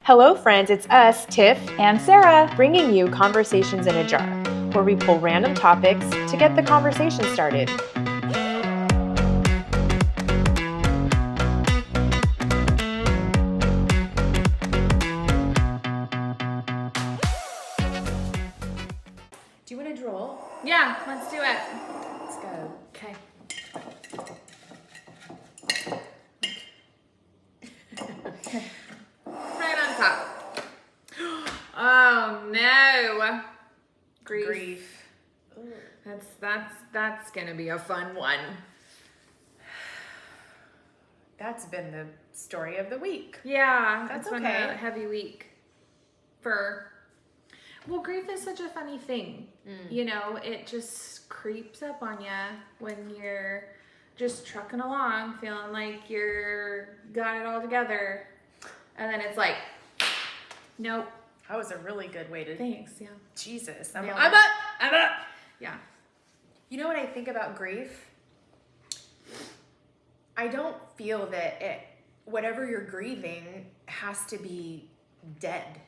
Hello, friends. It's us, Tiff, and Sarah, bringing you Conversations in a Jar, where we pull random topics to get the conversation started. Do you want to drool? Yeah, let's do it. Let's go. Okay. Right on top. Oh no. Grief. That's gonna be a fun one. That's been the story of the week. Yeah, That's it's been okay. a heavy week. Well, grief is such a funny thing. You know, it just creeps up on you when you're just trucking along, feeling like you're got it all together, and then it's like, nope. That was a really good way to. Thanks. Yeah. Jesus, Yeah. I'm up. Yeah. You know what I think about grief? I don't feel that whatever you're grieving has to be dead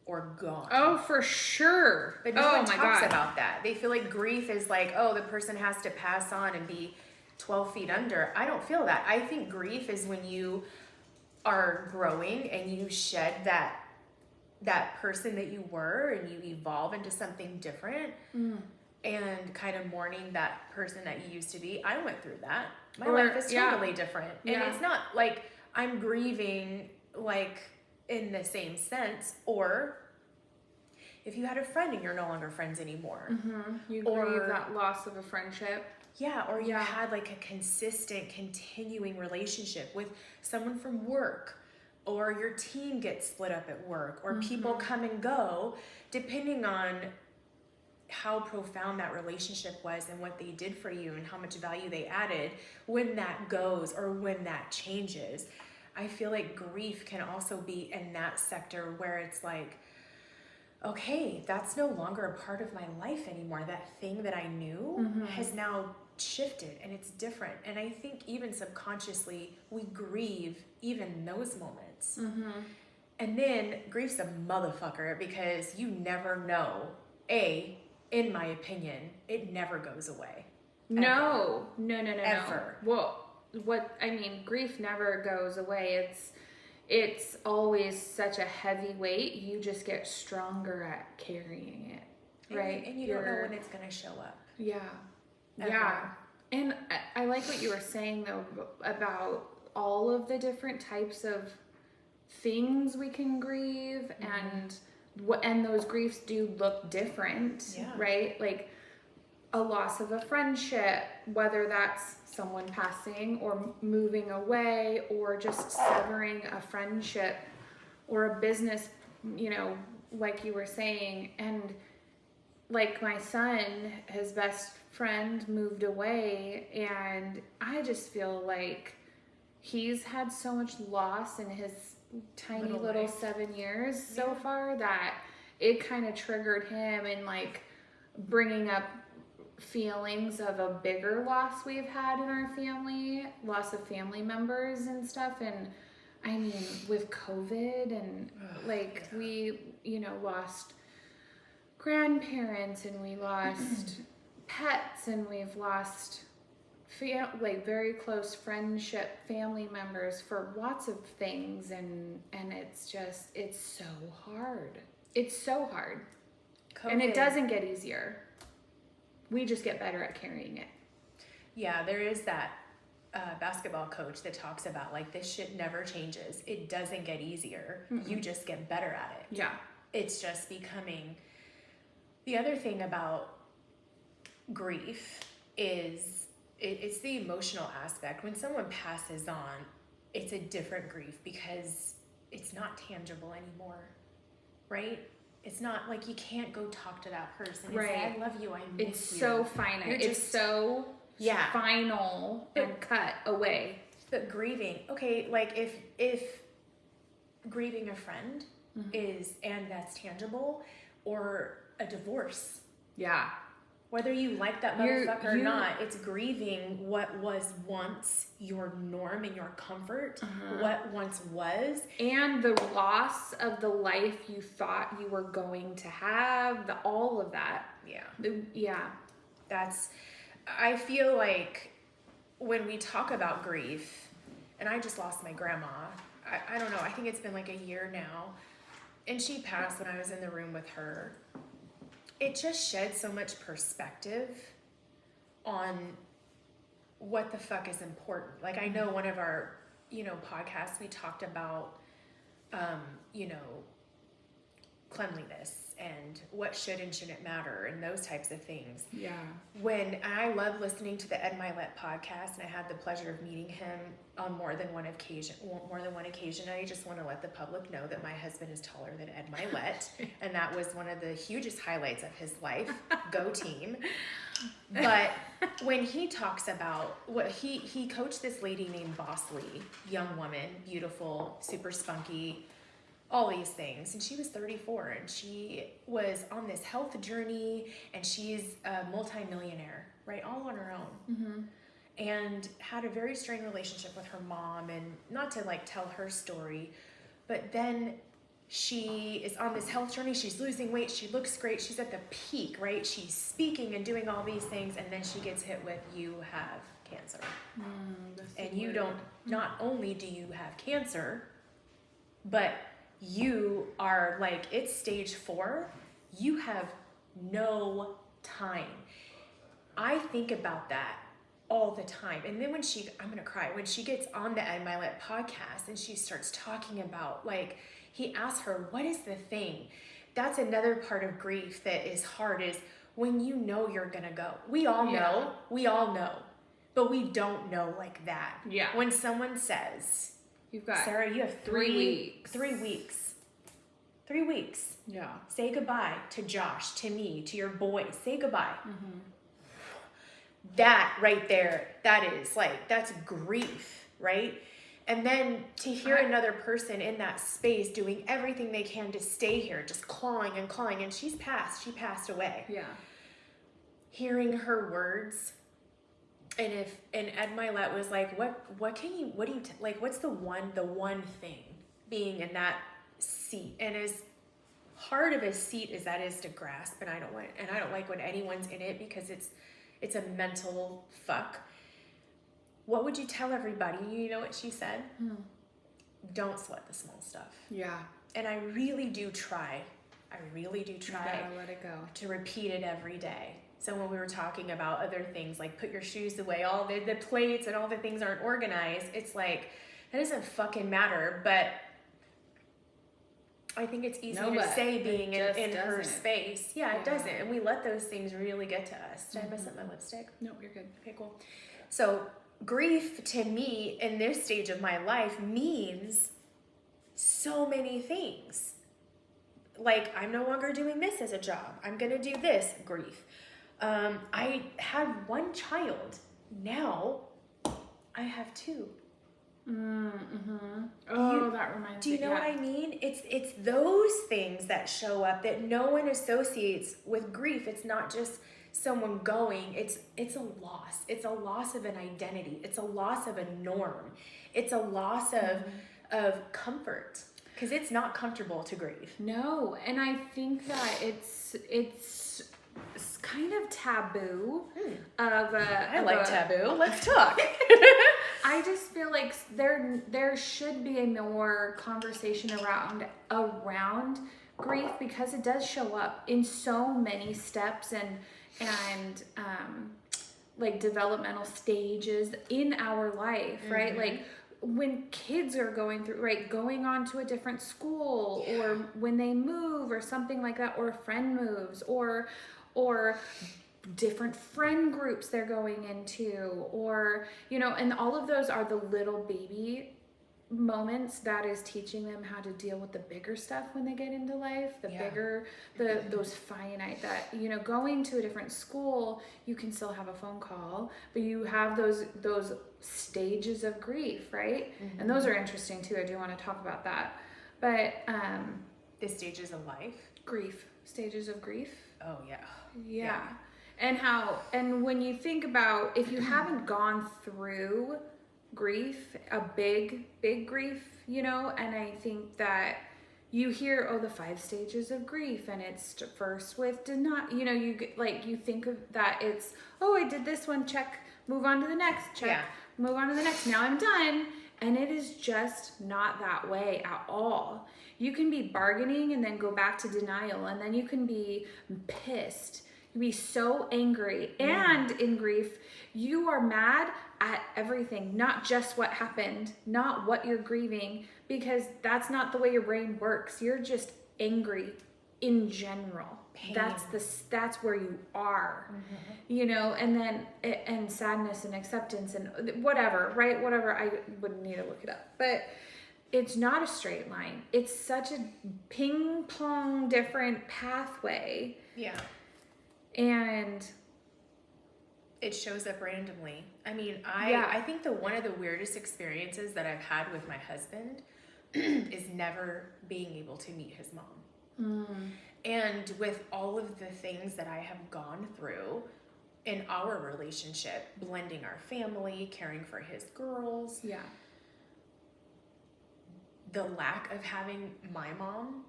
or gone. Oh, for sure. But no one talks about that. They feel like grief is like, oh, the person has to pass on and be 12 feet under. I don't feel that. I think grief is when you are growing and you shed that person that you were and you evolve into something different and kind of mourning that person that you used to be. I went through that. My life is totally different. And it's not like I'm grieving like in the same sense, or if you had a friend and you're no longer friends anymore. You grieve that loss of a friendship. Yeah, or you had like a consistent, continuing relationship with someone from work, or your team gets split up at work, or people come and go, depending on how profound that relationship was and what they did for you and how much value they added. When that goes or when that changes, I feel like grief can also be in that sector where it's like, okay, that's no longer a part of my life anymore. That thing that I knew has now shifted and it's different. And I think even subconsciously we grieve even those moments. And then grief's a motherfucker because you never know. In my opinion, it never goes away. No. Ever. Well, grief never goes away. It's always such a heavy weight. You just get stronger at carrying it, right? And you don't know when it's going to show up. Yeah. Ever. Yeah. And I like what you were saying, though, about all of the different types of things we can grieve and those griefs do look different, right? Like a loss of a friendship, whether that's someone passing or moving away or just severing a friendship or a business, you know, like you were saying. And like my son, his best friend moved away, and I just feel like he's had so much loss in his tiny little 7 years so far that it kind of triggered him and like bringing up feelings of a bigger loss we've had in our family, loss of family members and stuff. And I mean, with COVID and we, you know, lost grandparents and we lost pets and we've lost very close friendship family members for lots of things, and it's so hard. It's so hard. COVID. And it doesn't get easier. We just get better at carrying it. Yeah, there is that basketball coach that talks about like this shit never changes. It doesn't get easier. You just get better at it. Yeah. It's just becoming. The other thing about grief is it's the emotional aspect. When someone passes on, it's a different grief because it's not tangible anymore, right? It's not like you can't go talk to that person and say, I love you, I miss you. It's so finite. It's so final and cut away. But grieving, okay, like if grieving a friend is, and that's tangible, or a divorce. Yeah. Whether you like that motherfucker or not, it's grieving what was once your norm and your comfort, what once was. And the loss of the life you thought you were going to have, all of that. Yeah. I feel like when we talk about grief, and I just lost my grandma, I don't know, I think it's been like a year now, and she passed when I was in the room with her. It just sheds so much perspective on what the fuck is important. Like, I know one of our, podcasts, we talked about, cleanliness and what should and shouldn't matter and those types of things. Yeah. I love listening to the Ed Milet podcast, and I had the pleasure of meeting him on more than one occasion. I just want to let the public know that my husband is taller than Ed Milet, and that was one of the hugest highlights of his life. Go team. But when he talks about what he coached this lady named Boss Lee, young woman, beautiful, super spunky, all these things, and she was 34, and she was on this health journey, and she's a multi-millionaire, right, all on her own, and had a very strained relationship with her mom, and not to like tell her story, but then she is on this health journey, she's losing weight, she looks great, she's at the peak, right, she's speaking and doing all these things, and then she gets hit with, you have cancer. And you don't, not only do you have cancer, but you are like, it's stage 4, you have no time. I think about that all the time. And then I'm gonna cry, when she gets on the Ed Milet podcast and she starts talking about, like, he asks her, what is the thing? That's another part of grief that is hard, is when you know you're gonna go. We all know, but we don't know like that. Yeah. When someone says, you've got Sarah, you have 3 weeks. 3 weeks. 3 weeks. Yeah. Say goodbye to Josh, to me, to your boy. Say goodbye. That right there, that's grief, right? And then to hear another person in that space doing everything they can to stay here, just clawing and clawing, and she passed away. Yeah. Hearing her words, and Ed Milet was like, what's the one thing being in that seat, and as hard of a seat as that is to grasp, and I don't like when anyone's in it, because it's a mental fuck. What would you tell everybody? You know what she said? Don't sweat the small stuff. Yeah. And I really do try. You gotta let it go. To repeat it every day. So when we were talking about other things, like put your shoes away, all the plates and all the things aren't organized, it's like, that doesn't fucking matter. But I think it's easy to say being in her space. Yeah, it doesn't. And we let those things really get to us. Did I mess up my lipstick? No, you're good. Okay, cool. So grief to me in this stage of my life means so many things. Like, I'm no longer doing this as a job. I'm going to do this. Grief. I had one child. Now I have 2. Oh, that reminds me. Do you know what I mean? It's those things that show up that no one associates with grief. It's not just someone going. It's a loss. It's a loss of an identity. It's a loss of a norm. It's a loss of comfort, because it's not comfortable to grieve. No, and I think that it's kind of taboo. I like taboo. Let's talk. I just feel like there should be a more conversation around grief, because it does show up in so many steps and like developmental stages in our life, right? Like when kids are going on to a different school, or when they move or something like that, or a friend moves, or different friend groups they're going into, or, and all of those are the little baby moments that is teaching them how to deal with the bigger stuff when they get into life, those finite, that, going to a different school, you can still have a phone call, but you have those stages of grief, right? And those are interesting too. I do want to talk about that, but the stages of life, stages of grief. Oh yeah. Yeah. And when you think about, if you haven't gone through grief, a big grief, and I think that you hear, the 5 stages of grief, and it's first with you get, you think of that, it's, I did this one, check, move on to the next, check, move on to the next, now I'm done. And it is just not that way at all. You can be bargaining and then go back to denial, and then you can be pissed. You be so angry. And in grief, you are mad at everything, not just what happened, not what you're grieving, because that's not the way your brain works. You're just angry in general. Pain. That's where you are, and then and sadness and acceptance and whatever, right? Whatever, I would need to look it up, but it's not a straight line. It's such a ping pong different pathway. Yeah. And it shows up randomly. I mean, I think one of the weirdest experiences that I've had with my husband is never being able to meet his mom. And with all of the things that I have gone through in our relationship, blending our family, caring for his girls, the lack of having my mom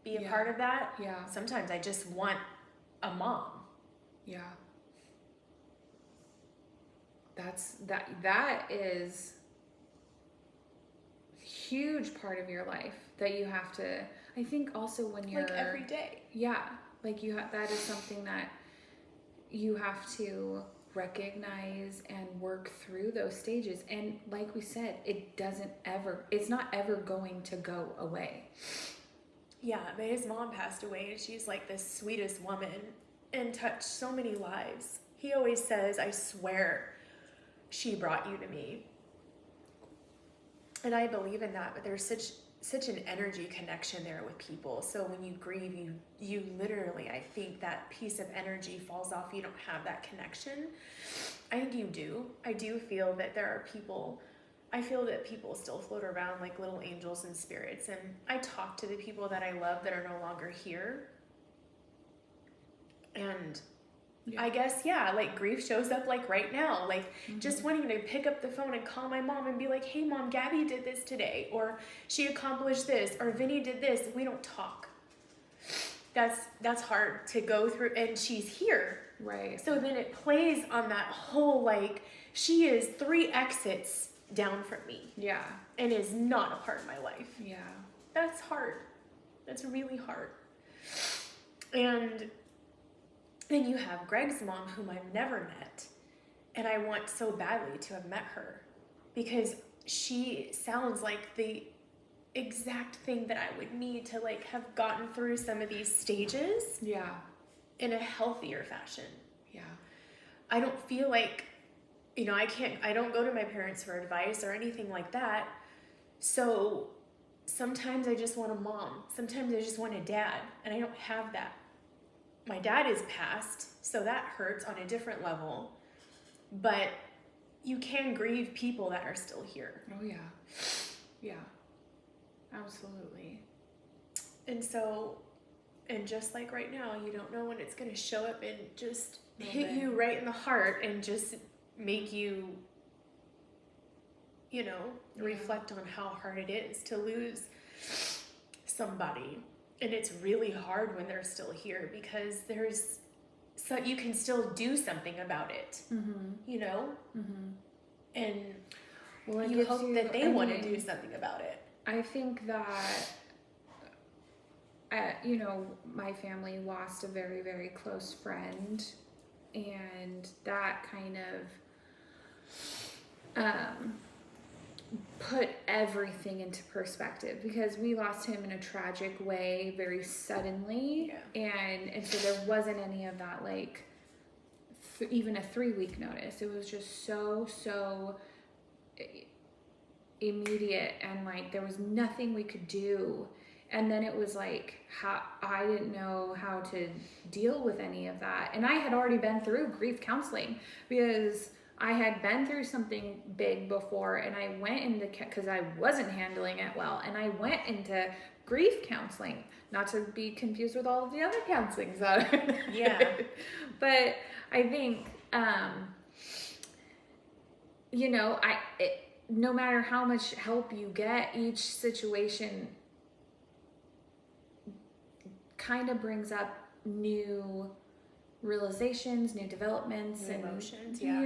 be a part of that, sometimes I just want a mom. Yeah. That is a huge part of your life that you have to, I think also when you're every day. Yeah. That is something that you have to recognize and work through those stages. And like we said, it's not ever going to go away. Yeah, but his mom passed away, and she's like the sweetest woman and touched so many lives. He always says, I swear she brought you to me. And I believe in that, but there's such an energy connection there with people. So when you grieve, you literally, I think that piece of energy falls off. You don't have that connection. I think you do. I do feel that there are people, I feel that people still float around like little angels and spirits. And I talk to the people that I love that are no longer here. And I guess, grief shows up right now, just wanting to pick up the phone and call my mom and be like, hey mom, Gabby did this today, or she accomplished this, or Vinny did this. We don't talk. That's hard to go through, and she's here. Right. So then it plays on that whole, she is 3 exits down from me. Yeah. And is not a part of my life. Yeah. That's hard. That's really hard. And then you have Greg's mom, whom I've never met, and I want so badly to have met her because she sounds like the exact thing that I would need to have gotten through some of these stages. Yeah. In a healthier fashion. Yeah. I don't feel like, I don't go to my parents for advice or anything like that. So sometimes I just want a mom. Sometimes I just want a dad, and I don't have that. My dad is passed, so that hurts on a different level. But you can grieve people that are still here. Oh, yeah. Yeah. Absolutely. And so, and just like right now, you don't know when it's going to show up and just hit you right in the heart and just make you, reflect on how hard it is to lose somebody. And it's really hard when they're still here because you can still do something about it, and you hope that they want to do something about it. I think that, my family lost a very, very close friend, and that kind of put everything into perspective because we lost him in a tragic way very suddenly, and so there wasn't any of that even a 3-week notice. It was just so immediate, and there was nothing we could do. And then it was how I didn't know how to deal with any of that, and I had already been through grief counseling because I had been through something big before, and I went into, because I wasn't handling it well, and I went into grief counseling, not to be confused with all of the other counselings out there. Yeah. But I think, no matter how much help you get, each situation kind of brings up new realizations, new developments, New and emotions, yeah. and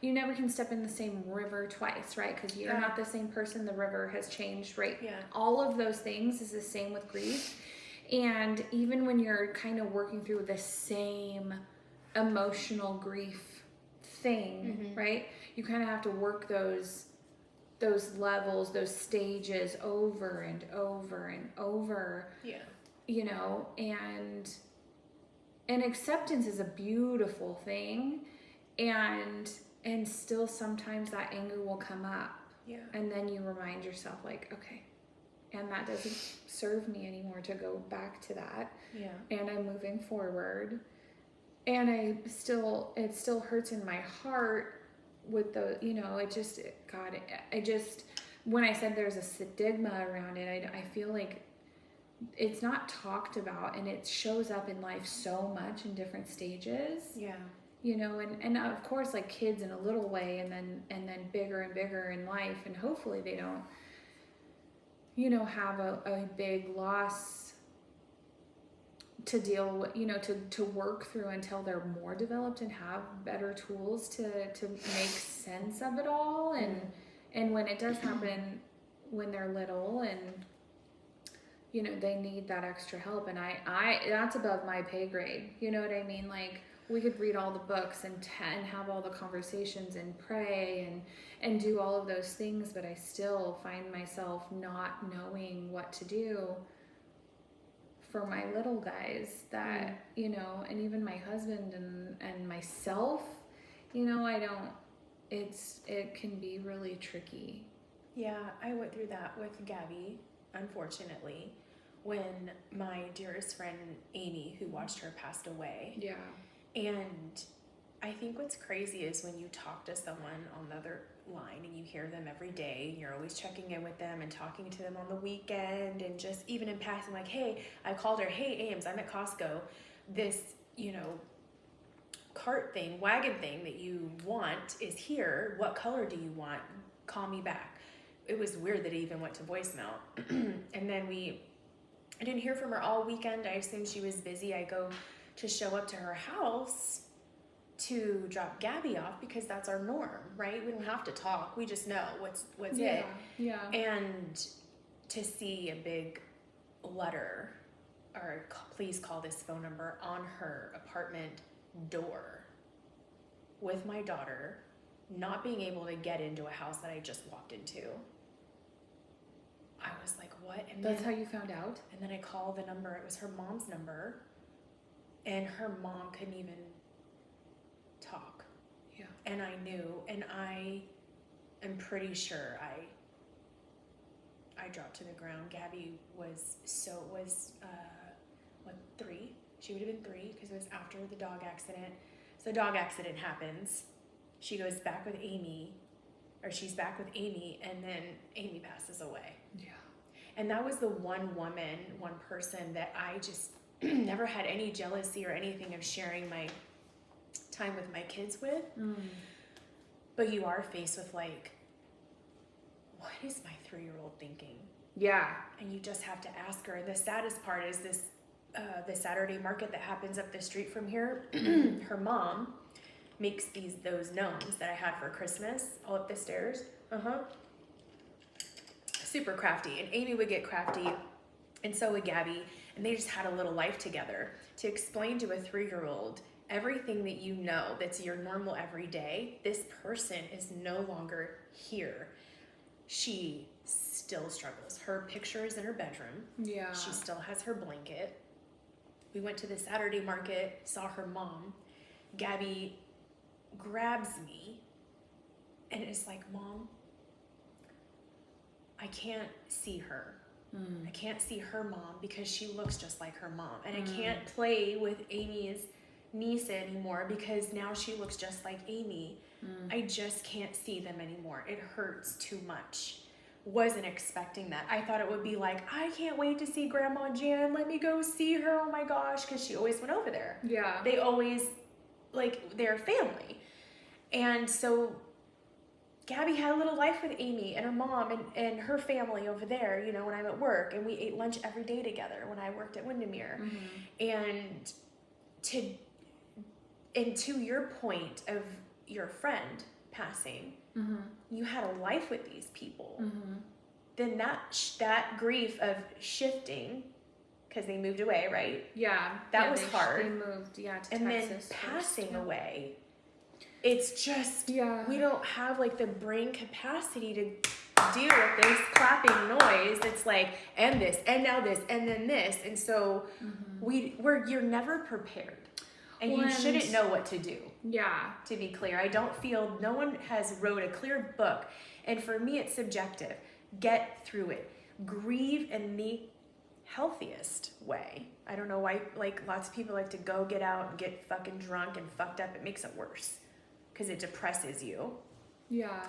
you never can step in the same river twice, right? Because you're not the same person. The river has changed, right? Yeah. All of those things is the same with grief. And even when you're kind of working through the same emotional grief thing, right? You kind of have to work those levels, those stages over and over and over. Yeah. And acceptance is a beautiful thing, and still sometimes that anger will come up. Yeah. And then you remind yourself, like, okay, and that doesn't serve me anymore to go back to that. Yeah. And I'm moving forward. And it still hurts in my heart with the, when I said there's a stigma around it, I feel like it's not talked about, and it shows up in life so much in different stages. Yeah. And of course, like kids in a little way, and then bigger and bigger in life, and hopefully they don't, have a big loss to deal with, to work through until they're more developed and have better tools to make sense of it all. And when it does happen when they're little, and they need that extra help, and I that's above my pay grade. You know what I mean? Like, we could read all the books and have all the conversations and pray and do all of those things, but I still find myself not knowing what to do for my little guys that, and even my husband and myself, it can be really tricky. Yeah, I went through that with Gabby, unfortunately, when my dearest friend Amy, who watched her, passed away. Yeah. And I think what's crazy is when you talk to someone on the other line and you hear them every day, and you're always checking in with them and talking to them on the weekend, and just even in passing, like, hey, I called her, hey, Ames, I'm at Costco. This, wagon thing that you want is here. What color do you want? Call me back. It was weird that it even went to voicemail. And then I didn't hear from her all weekend. I assumed she was busy. I go to show up to her house to drop Gabby off because that's our norm, right? We don't have to talk. We just know what's it. Yeah. And to see a big letter, or please call this phone number, on her apartment door with my daughter not being able to get into a house that I just walked into. I was like, what? And that's how you found out? And then I called the number. It was her mom's number. And her mom couldn't even talk. Yeah. And I knew, and I am pretty sure I dropped to the ground. Gabby was 3? She would have been 3 because it was after the dog accident. So the dog accident happens. She goes back with Amy, or she's back with Amy, and then Amy passes away. Yeah. And that was the one person that I just never had any jealousy or anything of sharing my time with my kids with. But you are faced with, like, what is my 3-year-old thinking? Yeah. And you just have to ask her. And the saddest part is this, the Saturday market that happens up the street from here. Her mom makes those gnomes that I had for Christmas all up the stairs. Super crafty. And Amy would get crafty, and so would Gabby. And they just had a little life together. To explain to a 3-year-old everything that you know that's your normal everyday, this person is no longer here. She still struggles. Her picture is in her bedroom. Yeah. She still has her blanket. We went to the Saturday market, saw her mom. Gabby grabs me and is like, Mom, I can't see her. I can't see her mom because she looks just like her mom. And I can't play with Amy's niece anymore because now she looks just like Amy. I just can't see them anymore. It hurts too much. wasn't expecting that. I thought it would be like, I can't wait to see Grandma Jan. Let me go see her. Oh my gosh. Because she always went over there. Yeah. They always, like, they're family. And so Gabby had a little life with Amy and her mom and her family over there, you know, when I'm at work. And we ate lunch every day together when I worked at Windermere. And to your point of your friend passing, you had a life with these people. Then that grief of shifting, because they moved away, right? Yeah. That was hard. They moved, to and Texas. then passing away. It's just, we don't have like the brain capacity to deal with this clapping noise. It's like, and this, and now this, and then this. And so you're never prepared. And you shouldn't know what to do. Yeah. To be clear, I don't feel, no one has wrote a clear book. And for me, it's subjective. Get through it. Grieve in the healthiest way. I don't know why, like, lots of people like to go get out and get fucking drunk and fucked up. It makes it worse because it depresses you. Yeah.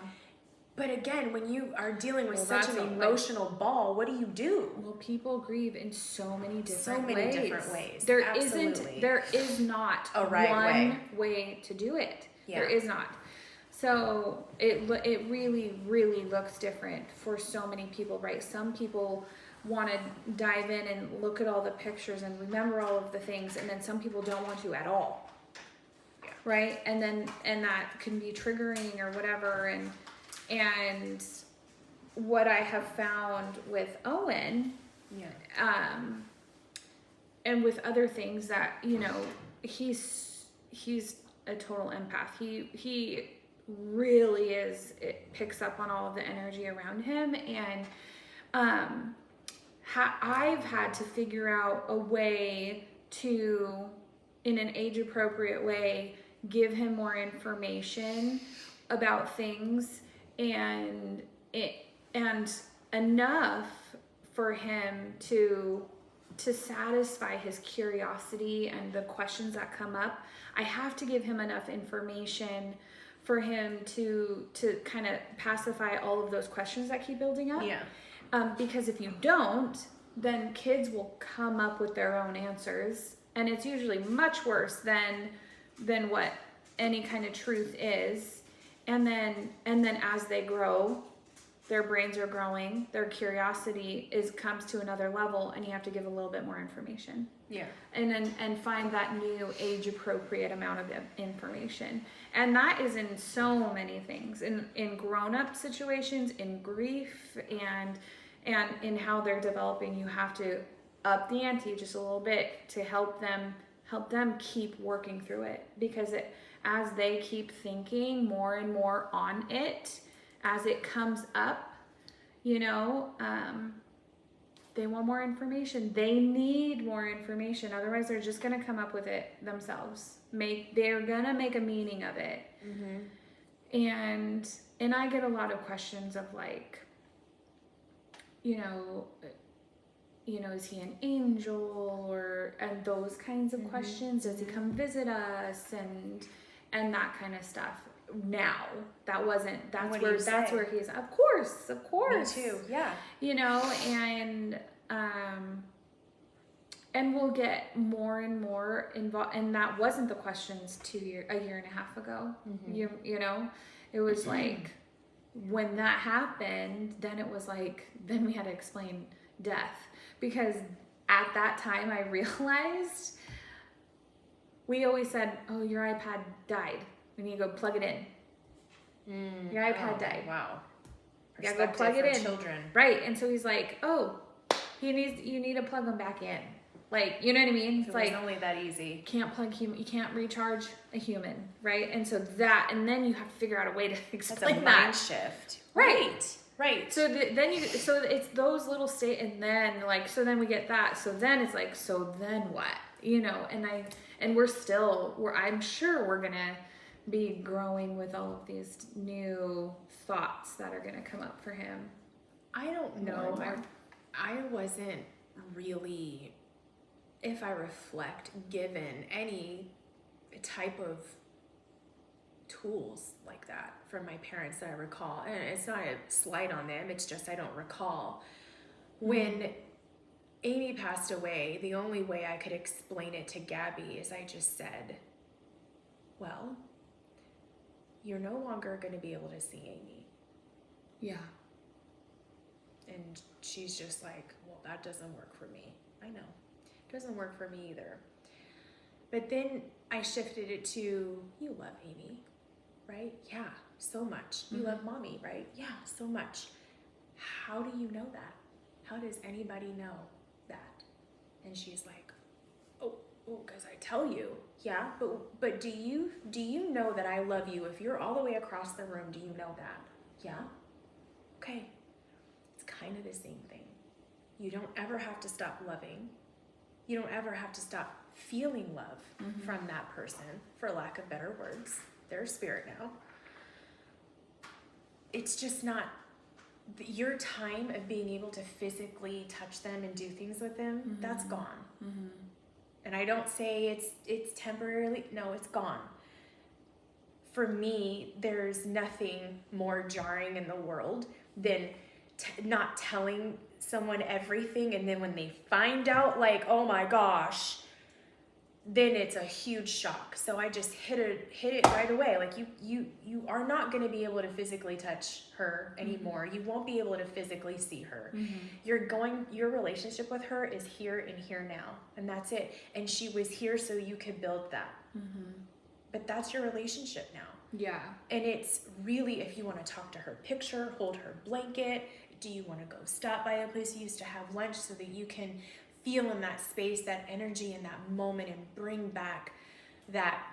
But again, when you are dealing with such an emotional ball, what do? Well, people grieve in so many different ways. Absolutely. There is not a right one way to do it. Yeah. There is not. So it really, really looks different for so many people, right? Some people want to dive in and look at all the pictures and remember all of the things, and then some people don't want to at all. Yeah. Right? And that can be triggering or whatever, and what I have found with Owen, and with other things that, you know, he's a total empath. He really is. It picks up on all of the energy around him, and I've had to figure out a way to, in an age appropriate way, give him more information about things and enough for him to satisfy his curiosity and the questions that come up. I have to give him enough information for him to kind of pacify all of those questions that keep building up. Yeah. Because if you don't, then kids will come up with their own answers, and it's usually much worse than what any kind of truth is. And then as they grow, their brains are growing, their curiosity comes to another level, and you have to give a little bit more information. Yeah. And find that new age appropriate amount of information. And that is in so many things, in grown-up situations, in grief, and in how they're developing. You have to up the ante just a little bit to help them keep working through it, because as they keep thinking more and more on it, as it comes up, you know, they want more information. They need more information. Otherwise, they're just going to come up with it themselves. They're going to make a meaning of it. And I get a lot of questions of like, you know, is he an angel, and those kinds of questions. Does he come visit us, and that kind of stuff. Now, that's where he's, of course. Me too. Yeah. You know, and we'll get more and more involved, and that wasn't the questions a year and a half ago. You know, it was like, when that happened, then it was like, then we had to explain death, because at that time I realized we always said, oh, your iPad died. We need to go plug it in. Your iPad died. Wow. You gotta go plug it in. Children. Right. And so he's like, oh, you need to plug them back in. Like, you know what I mean? It's like, only that easy. You can't recharge a human, right? And so and then you have to figure out a way to explain that. That's a mind shift. Right. So so it's those little and then like, so then we get that. So then it's like, so then what? You know, and I'm sure we're gonna be growing with all of these new thoughts that are gonna come up for him. I don't know. I wasn't really, if I reflect, given any type of tools like that from my parents that I recall. And it's not a slight on them, it's just I don't recall. When Amy passed away, the only way I could explain it to Gabby is I just said, well, you're no longer going to be able to see Amy. Yeah. And she's just like, well, that doesn't work for me. I know. It doesn't work for me either. But then I shifted it to, you love Amy, right? Yeah, so much. You love mommy, right? Yeah, so much. How do you know that? How does anybody know that? And she's like, oh, because I tell you. Yeah, but do you know that I love you? If you're all the way across the room, do you know that? Yeah? Okay. It's kind of the same thing. You don't ever have to stop loving. You don't ever have to stop feeling love from that person, for lack of better words. They're a spirit now. It's just not your time of being able to physically touch them and do things with them, that's gone. And I don't say it's temporarily, no, it's gone. For me, there's nothing more jarring in the world than not telling someone everything, and then when they find out, like, oh my gosh, then it's a huge shock. So I just hit it right away. Like, you are not going to be able to physically touch her anymore. You won't be able to physically see her. Your relationship with her is here and here now, and that's it. And she was here so you could build that. But that's your relationship now. Yeah. And it's really, if you want to talk to her picture, hold her blanket, do you want to go stop by a place you used to have lunch so that you can feel in that space, that energy in that moment, and bring back that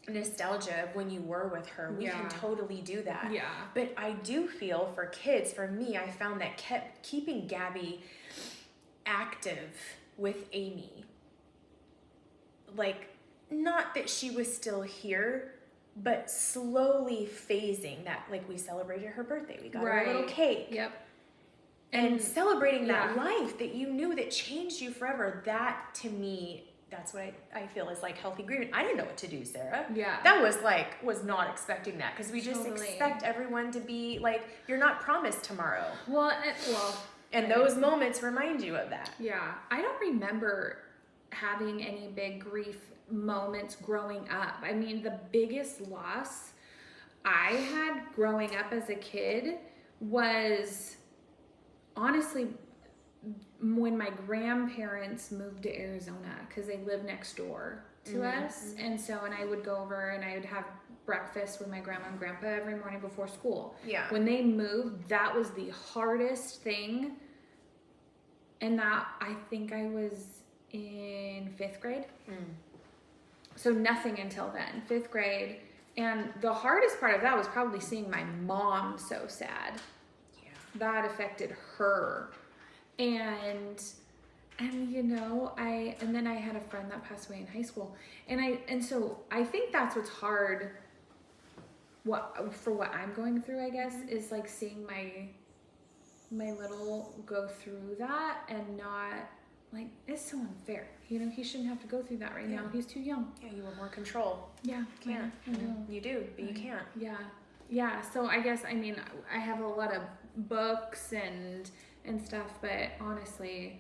nostalgia of when you were with her. We can totally do that. Yeah. But I do feel for kids, for me, I found that keeping Gabby active with Amy, like, not that she was still here, but slowly phasing that. Like, we celebrated her birthday, we got her a little cake. Yep. And celebrating that life that you knew that changed you forever. That, to me, that's what I feel is like healthy grieving. I didn't know what to do, Sarah. Yeah. That was not expecting that, because we just expect everyone to be like, you're not promised tomorrow. And those moments remind you of that. Yeah. I don't remember having any big grief moments growing up. I mean, the biggest loss I had growing up as a kid was honestly when my grandparents moved to Arizona, because they live next door to us. And I would go over and I would have breakfast with my grandma and grandpa every morning before school. Yeah. When they moved, that was the hardest thing. And that, I think I was in 5th grade. So nothing until then, 5th grade. And the hardest part of that was probably seeing my mom so sad. Yeah. That affected her. And you know, and then I had a friend that passed away in high school. And so I think that's what's hard for what I'm going through, I guess, is like seeing my little go through that and not, like, it's so unfair. You know, he shouldn't have to go through that right now. He's too young. Yeah, you want more control. Yeah. Can't. I know. You do, but you can't. Yeah. Yeah. So I guess, I mean, I have a lot of books and stuff, but honestly,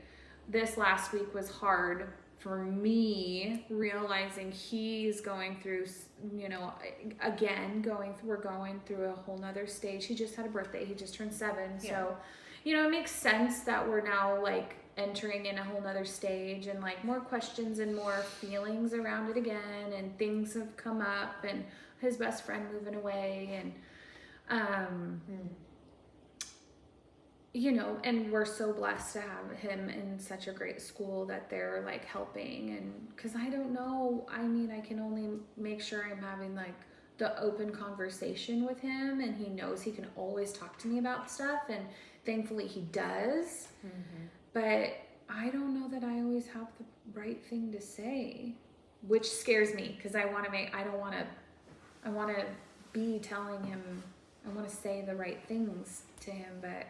this last week was hard for me, realizing he's going through, you know, again, we're going through a whole nother stage. He just had a birthday. He just turned 7. So, you know, it makes sense that we're now like entering in a whole nother stage, and like more questions and more feelings around it again, and things have come up, and his best friend moving away, and you know, and we're so blessed to have him in such a great school that they're like helping. And because I don't know, I mean, I can only make sure I'm having like the open conversation with him, and he knows he can always talk to me about stuff, and thankfully he does. But I don't know that I always have the right thing to say, which scares me, because I want to be telling him, I want to say the right things to him, but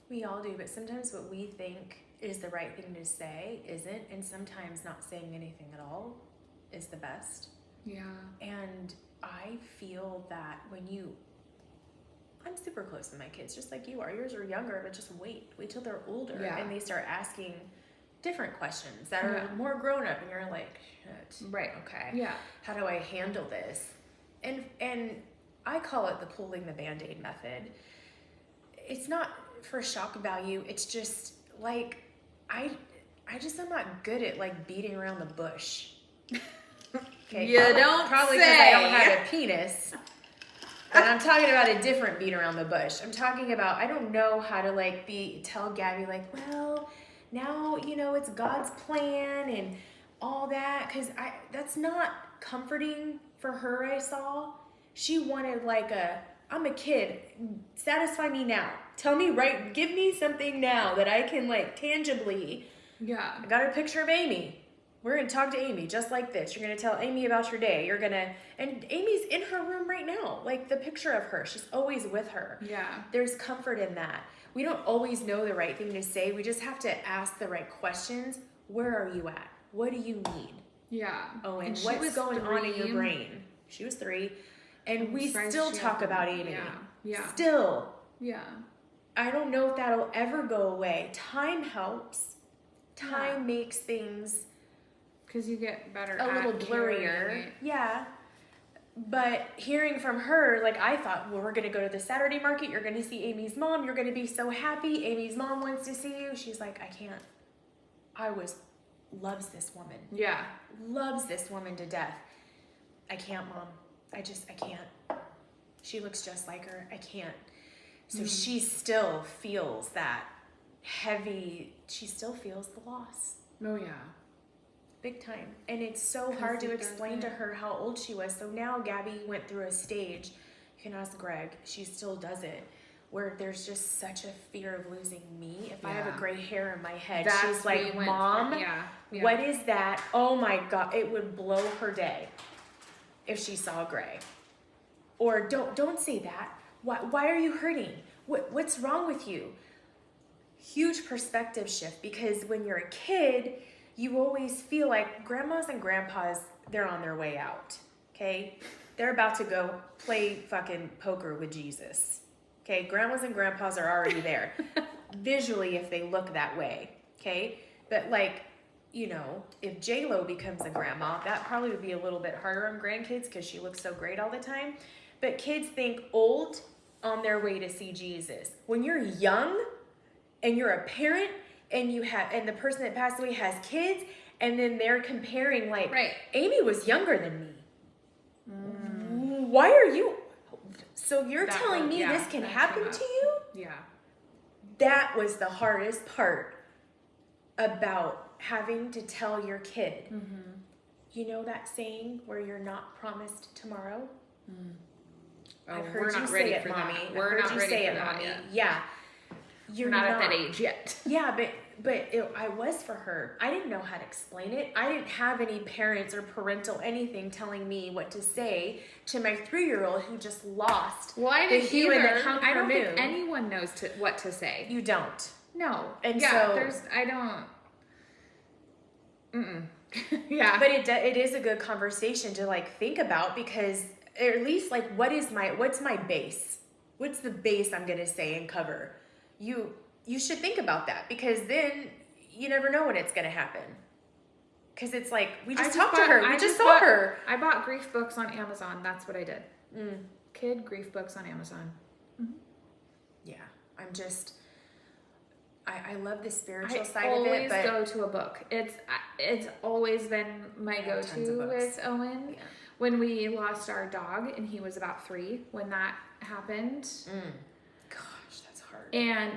We all do, but sometimes what we think is the right thing to say isn't, and sometimes not saying anything at all is the best. yeah. And I feel that I'm super close to my kids, just like you are. Yours are younger, but just wait till they're older and they start asking different questions that are more grown up, and you're like, shit, right, okay, yeah, how do I handle this? And I call it the pulling the Band-Aid method. It's not for shock value. It's just like I just am not good at like beating around the bush. Okay, you probably because I don't have a penis. But I'm talking about a different beat around the bush. I'm talking about, I don't know how to like tell Gabby like, well, now, you know, it's God's plan and all that. Cause that's not comforting for her, I saw. She wanted like I'm a kid, satisfy me now. Tell me right, give me something now that I can like tangibly. Yeah. I got a picture of Amy. We're going to talk to Amy just like this. You're going to tell Amy about your day. And Amy's in her room right now. Like the picture of her. She's always with her. Yeah. There's comfort in that. We don't always know the right thing to say. We just have to ask the right questions. Where are you at? What do you need? Yeah. Oh, and what's going on in your brain? She was 3. And we still talk about Amy. Yeah. Yeah. Still. Yeah. I don't know if that'll ever go away. Time helps. Time makes things because you get better a little blurrier. Yeah. But hearing from her, like I thought, well, we're going to go to the Saturday market. You're going to see Amy's mom. You're going to be so happy. Amy's mom wants to see you. She's like, I can't. Loves this woman. Yeah. Loves this woman to death. I can't, Mom. I can't. She looks just like her. I can't. So she still feels that heavy, she still feels the loss. Oh, yeah. Big time. And it's so hard to explain to her how old she was. So now Gabby went through a stage, you can ask Greg, she still does it, where there's just such a fear of losing me. If I have a gray hair in my head, she's like, Mom, what is that? Oh my God, it would blow her day if she saw gray. Or don't say that. Why are you hurting? What's wrong with you? Huge perspective shift, because when you're a kid, you always feel like grandmas and grandpas, they're on their way out, okay? They're about to go play fucking poker with Jesus, okay? Grandmas and grandpas are already there, visually if they look that way, okay? But like, you know, if J-Lo becomes a grandma, that probably would be a little bit harder on grandkids because she looks so great all the time. But kids think old on their way to see Jesus. When you're young and you're a parent, and the person that passed away has kids, and then they're comparing like, Amy was younger than me. Why are you? So you're telling me this can happen to you? Yeah. That was the hardest part about having to tell your kid. Mm-hmm. You know that saying where you're not promised tomorrow? Oh, I've heard you say it, Mommy. We're not ready for that yet. Yeah. You're not at that age yet. Yeah, but I was for her. I didn't know how to explain it. I didn't have any parents or parental anything telling me what to say to my 3-year-old who just lost. Well, I didn't either. I don't moon. think anyone knows what to say. You don't. No. And I don't. Yeah. But it is a good conversation to like think about, because at least like what's my base? What's the base I'm gonna say and cover? You should think about that, because then you never know when it's going to happen. Because it's like, we just talked to her. We just saw her. I bought grief books on Amazon. That's what I did. Kid grief books on Amazon. Mm-hmm. Yeah. I love the spiritual side of it. I always go to a book. It's always been my go-to with Owen. Yeah. When we lost our dog, and he was about 3 when that happened. And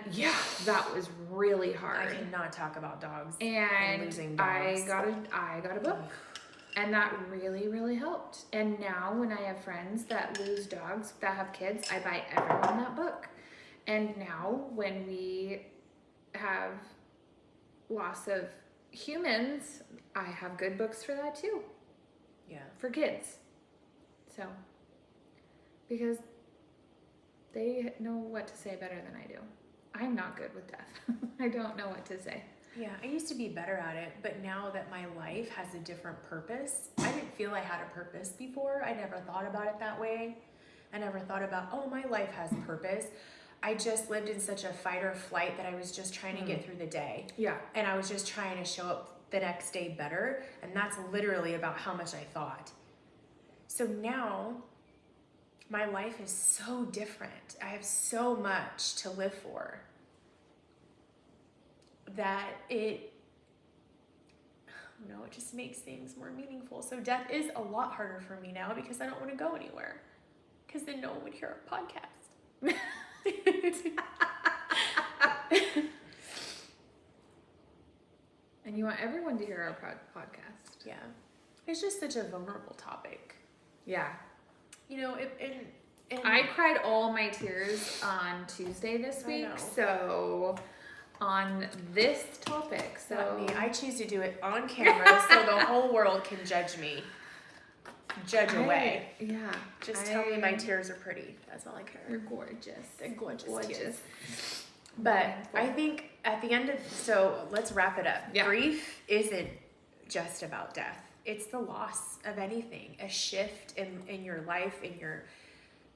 that was really hard. I cannot talk about dogs and losing dogs. I got a book, and that really, really helped. And now when I have friends that lose dogs that have kids, I buy everyone that book. And now when we have loss of humans, I have good books for that too. Yeah. For kids. So, because they know what to say better than I do. I'm not good with death. I don't know what to say. Yeah, I used to be better at it, but now that my life has a different purpose, I didn't feel I had a purpose before. I never thought about it that way. I never thought about, oh, my life has purpose. I just lived in such a fight or flight that I was just trying to get through the day. Yeah. And I was just trying to show up the next day better. And that's literally about how much I thought. So now my life is so different. I have so much to live for that it just makes things more meaningful. So death is a lot harder for me now because I don't want to go anywhere. Because then no one would hear our podcast. And you want everyone to hear our podcast. Yeah. It's just such a vulnerable topic. Yeah. You know, I cried all my tears on Tuesday this week. So on this topic. So not me. I choose to do it on camera so the whole world can judge me. Judge away. Yeah. Just tell me my tears are pretty. That's all I care. You're gorgeous. They're gorgeous. But I think at the end of, so let's wrap it up. Yeah. Grief isn't just about death. It's the loss of anything, a shift in your life, in your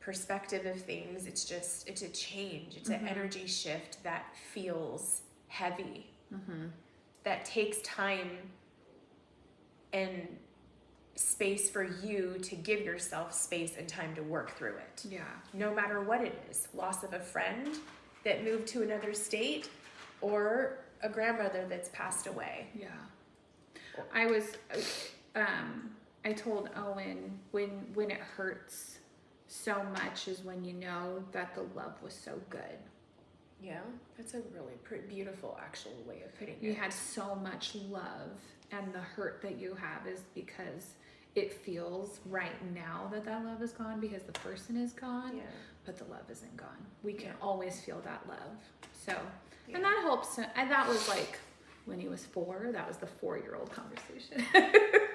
perspective of things. It's a change. It's an energy shift that feels heavy, that takes time and space for you to give yourself space and time to work through it. Yeah. No matter what it is, loss of a friend that moved to another state or a grandmother that's passed away. Yeah. I told Owen when it hurts so much is when you know that the love was so good. Yeah, that's a really beautiful actual way of putting it. You had so much love, and the hurt that you have is because it feels right now that love is gone because the person is gone, but the love isn't gone. We can always feel that love. So, and that helps. And that was like when he was 4, that was the 4-year-old conversation.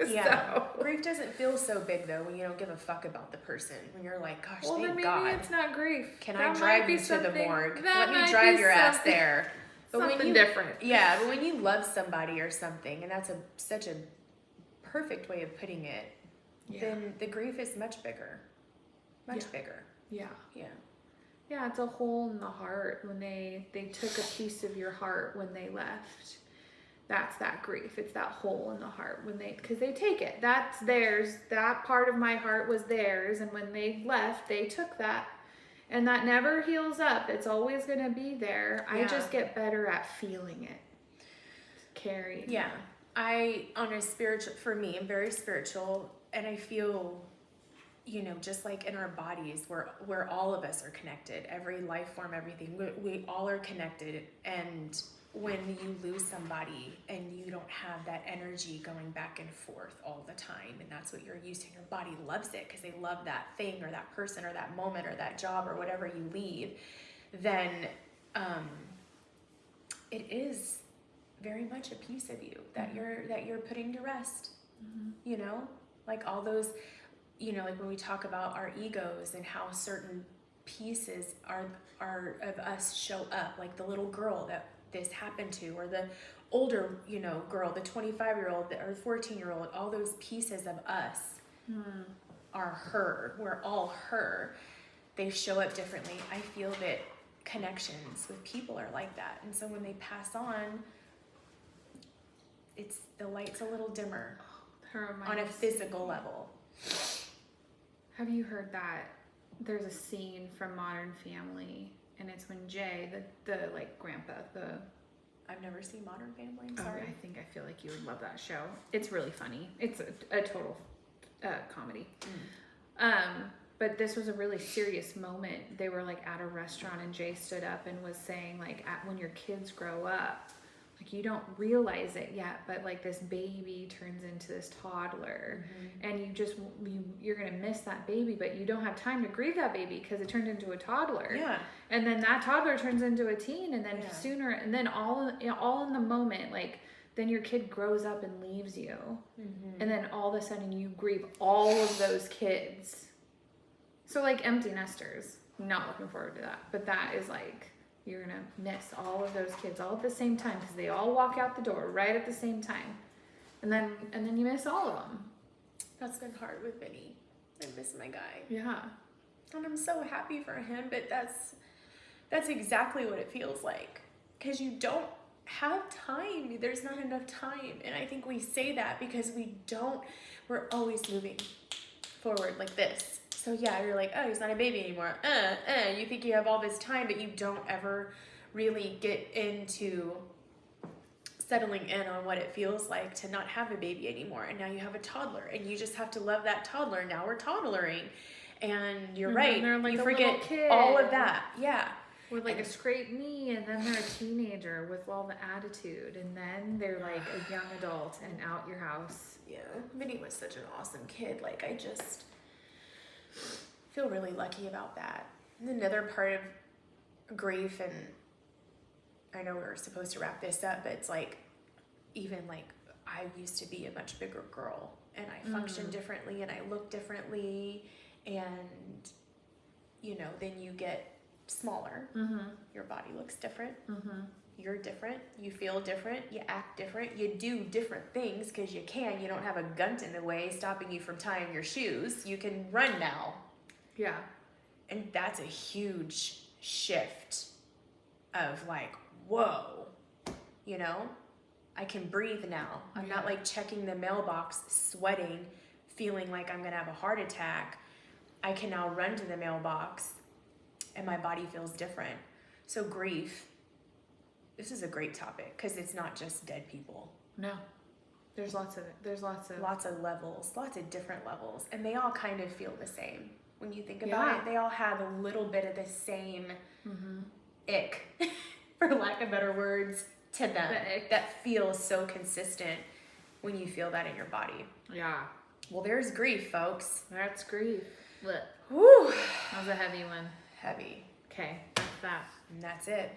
Yeah. So. Grief doesn't feel so big though when you don't give a fuck about the person. When you're like, gosh, well, thank maybe God. It's not grief. Can I drive you to the morgue? Let me drive your ass there. But something different. Yeah, but when you love somebody or something, and that's such a perfect way of putting it, then the grief is much bigger. Much bigger. Yeah. Yeah. Yeah, it's a hole in the heart when they took a piece of your heart when they left. That's that grief. It's that hole in the heart because they take it. That's theirs. That part of my heart was theirs. And when they left, they took that. And that never heals up. It's always going to be there. Yeah. I just get better at feeling it. Carrying. Yeah. For me, I'm very spiritual. And I feel, just like in our bodies, where all of us are connected. Every life form, everything. We all are connected. And when you lose somebody and you don't have that energy going back and forth all the time, and that's what you're used to, your body loves it because they love that thing or that person or that moment or that job or whatever you leave, then it is very much a piece of you that you're putting to rest. Like all those, like when we talk about our egos and how certain pieces are of us show up, like the little girl that this happened to, or the older, girl, the 25-year-old or 14-year-old, all those pieces of us are her. We're all her. They show up differently. I feel that connections with people are like that. And so when they pass on, the light's a little dimmer on a physical level. Have you heard that? There's a scene from Modern Family, and it's when Jay, the grandpa, I've never seen Modern Family. I'm sorry. I feel like you would love that show. It's really funny. It's a total comedy. But this was a really serious moment. They were at a restaurant, and Jay stood up and was saying when your kids grow up, you don't realize it yet, but this baby turns into this toddler, and you're gonna miss that baby, but you don't have time to grieve that baby because it turned into a toddler. Yeah. And then that toddler turns into a teen, and then sooner, and then all in the moment, then your kid grows up and leaves you, and then all of a sudden you grieve all of those kids. So empty nesters, not looking forward to that, but that is you're going to miss all of those kids all at the same time because they all walk out the door right at the same time. And then you miss all of them. That's been hard with Vinny. I miss my guy. Yeah. And I'm so happy for him, but that's exactly what it feels like. Because you don't have time. There's not enough time. And I think we say that because we're always moving forward like this. So yeah, you're like, oh, he's not a baby anymore. You think you have all this time, but you don't ever really get into settling in on what it feels like to not have a baby anymore. And now you have a toddler and you just have to love that toddler. Now we're toddlering. And you're right. Like you forget all of that. Yeah. With like a scraped knee, and then they're a teenager with all the attitude, and then they're like a young adult and out your house. Yeah. Vinny was such an awesome kid. Like, I just feel really lucky about that. And another part of grief, and I know we're supposed to wrap this up, but it's like, even like, I used to be a much bigger girl, and I functioned differently, and I looked differently, and, you know, then you get smaller. Your body looks different. You're different. You feel different. You act different. You do different things because you can. You don't have a gunt in the way stopping you from tying your shoes. You can run now. Yeah. And that's a huge shift of like, whoa, you know, I can breathe now. I'm not like checking the mailbox, sweating, feeling like I'm going to have a heart attack. I can now run to the mailbox and my body feels different. So grief, this is a great topic because it's not just dead people. No. There's lots of it. There's lots of levels, lots of different levels. And they all kind of feel the same. When you think about it, they all have a little bit of the same ick, for lack of better words, to them. That feels so consistent when you feel that in your body. Yeah. Well, there's grief, folks. That's grief. Look. Whew. That was a heavy one. Heavy. Okay, that's that. And that's it.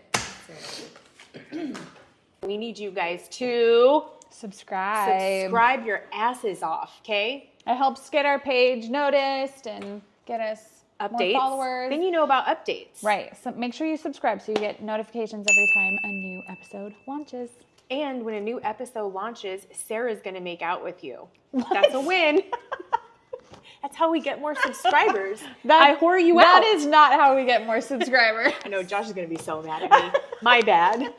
We need you guys to subscribe your asses off, okay? It helps get our page noticed and get us Updates. more followers. Then you know about updates. Right. So make sure you subscribe so you get notifications every time a new episode launches. And when a new episode launches, Sarah's going to make out with you. That's a win. That's how we get more subscribers. I whore you out. That is not how we get more subscribers. I know Josh is going to be so mad at me. My bad.